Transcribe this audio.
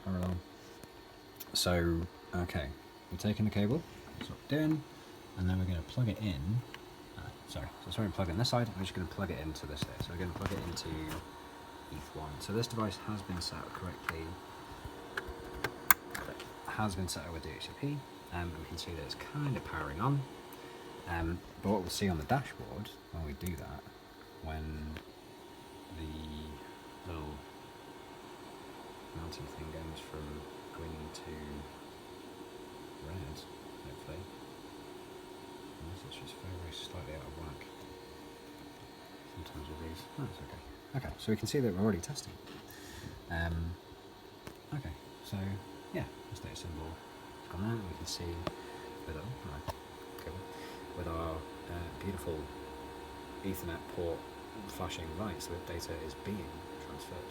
parallel. So, okay, we're taking the cable, swapped in, and then we're going to plug it in. So it's already plugged in this side, we're just going to plug it into this here. So we're going to plug it into ETH1. So this device has been set up correctly, has been set up with DHCP, and we can see that it's kind of powering on. But what we'll see on the dashboard when we do that, when the little mounting thing goes from green to red, hopefully. It's just very slightly out of whack. Sometimes with these. Oh, it's okay. Okay, so we can see that we're already testing. Okay, so yeah, the state symbol has gone there. We can see with our beautiful Ethernet port flashing lights, the data is being transferred.